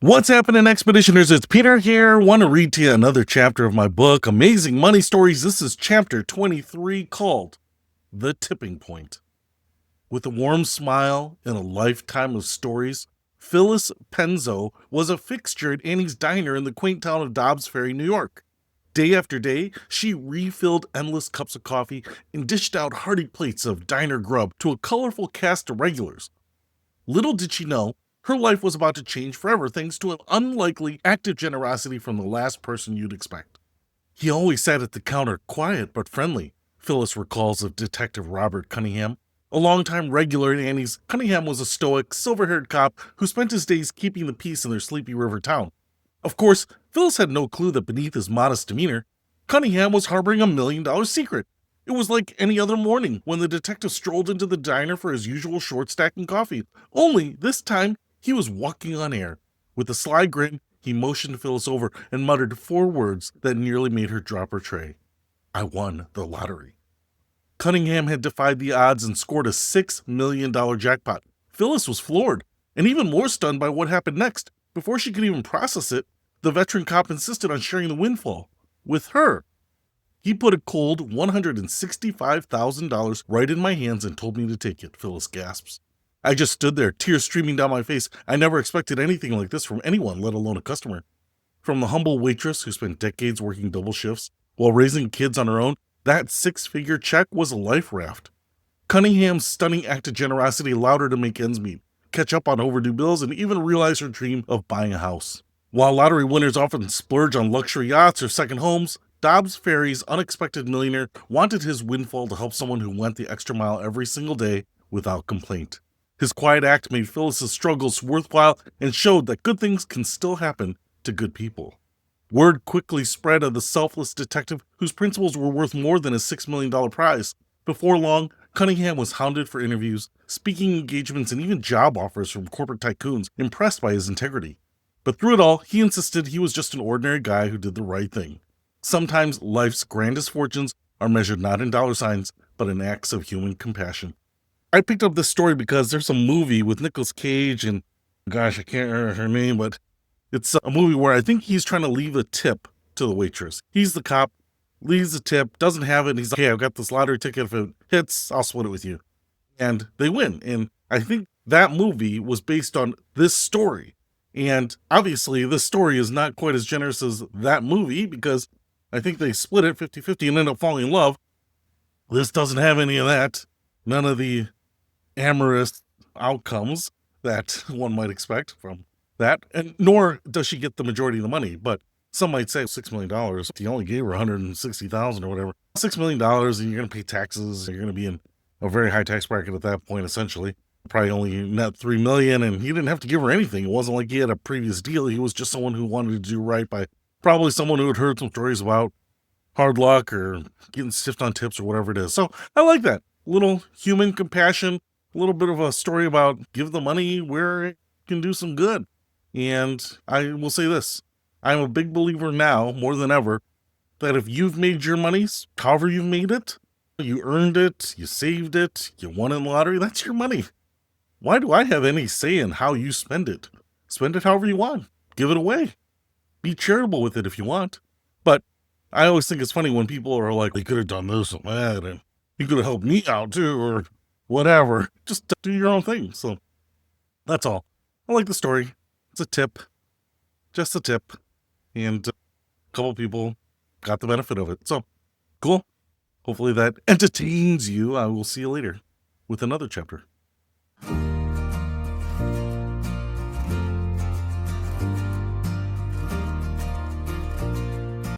What's happening, Expeditioners? It's Peter here. Want to read to you another chapter of my book, Amazing Money Stories. This is chapter 23 called The Tipping Point. With a warm smile and a lifetime of stories, Phyllis Penzo was a fixture at Annie's Diner in the quaint town of Dobbs Ferry, New York. Day after day, she refilled endless cups of coffee and dished out hearty plates of diner grub to a colorful cast of regulars. Little did she know, her life was about to change forever thanks to an unlikely act of generosity from the last person you'd expect. He always sat at the counter, quiet but friendly, Phyllis recalls of Detective Robert Cunningham. A longtime regular at Annie's, Cunningham was a stoic, silver-haired cop who spent his days keeping the peace in their sleepy river town. Of course, Phyllis had no clue that beneath his modest demeanor, Cunningham was harboring $1 million secret. It was like any other morning when the detective strolled into the diner for his usual short stack and coffee. Only, this time, he was walking on air. With a sly grin, he motioned Phyllis over and muttered 4 words that nearly made her drop her tray. I won the lottery. Cunningham had defied the odds and scored a $6 million jackpot. Phyllis was floored, and even more stunned by what happened next. Before she could even process it, the veteran cop insisted on sharing the windfall with her. He put a cold $165,000 right in my hands and told me to take it, Phyllis gasps. I just stood there, tears streaming down my face. I never expected anything like this from anyone, let alone a customer. From the humble waitress who spent decades working double shifts while raising kids on her own, that 6-figure check was a life raft. Cunningham's stunning act of generosity allowed her to make ends meet, catch up on overdue bills, and even realize her dream of buying a house. While lottery winners often splurge on luxury yachts or second homes, Dobbs Ferry's unexpected millionaire wanted his windfall to help someone who went the extra mile every single day without complaint. His quiet act made Phyllis's struggles worthwhile and showed that good things can still happen to good people. Word quickly spread of the selfless detective whose principles were worth more than his $6 million prize. Before long, Cunningham was hounded for interviews, speaking engagements, and even job offers from corporate tycoons impressed by his integrity. But through it all, he insisted he was just an ordinary guy who did the right thing. Sometimes life's grandest fortunes are measured not in dollar signs, but in acts of human compassion. I picked up this story because there's a movie with Nicolas Cage and, gosh, I can't remember her name, but it's a movie where I think he's trying to leave a tip to the waitress. He's the cop, leaves the tip, doesn't have it, and he's like, hey, I've got this lottery ticket. If it hits, I'll split it with you. And they win. And I think that movie was based on this story. And obviously, this story is not quite as generous as that movie because I think they split it 50-50 and end up falling in love. This doesn't have any of that. None of the amorous outcomes that one might expect from that. And nor does she get the majority of the money. But some might say $6 million. He only gave her $160,000 or whatever. $6 million, and you're going to pay taxes. You're going to be in a very high tax bracket at that point, essentially. Probably only net $3 million, and he didn't have to give her anything. It wasn't like he had a previous deal. He was just someone who wanted to do right by probably someone who had heard some stories about hard luck or getting stiffed on tips or whatever it is. So I like that. Little human compassion, a little bit of a story about give the money where it can do some good. And I will say this, I'm a big believer now, more than ever, that if you've made your monies, however you've made it, you earned it, you saved it, you won in the lottery, that's your money. Why do I have any say in how you spend it? Spend it however you want. Give it away. Be charitable with it if you want. But I always think it's funny when people are like, they could have done this and that, and you could have helped me out too, or whatever. Just do your own thing. So that's all. I like the story. It's a tip. Just a tip. And a couple people got the benefit of it. So cool. Hopefully that entertains you. I will see you later with another chapter.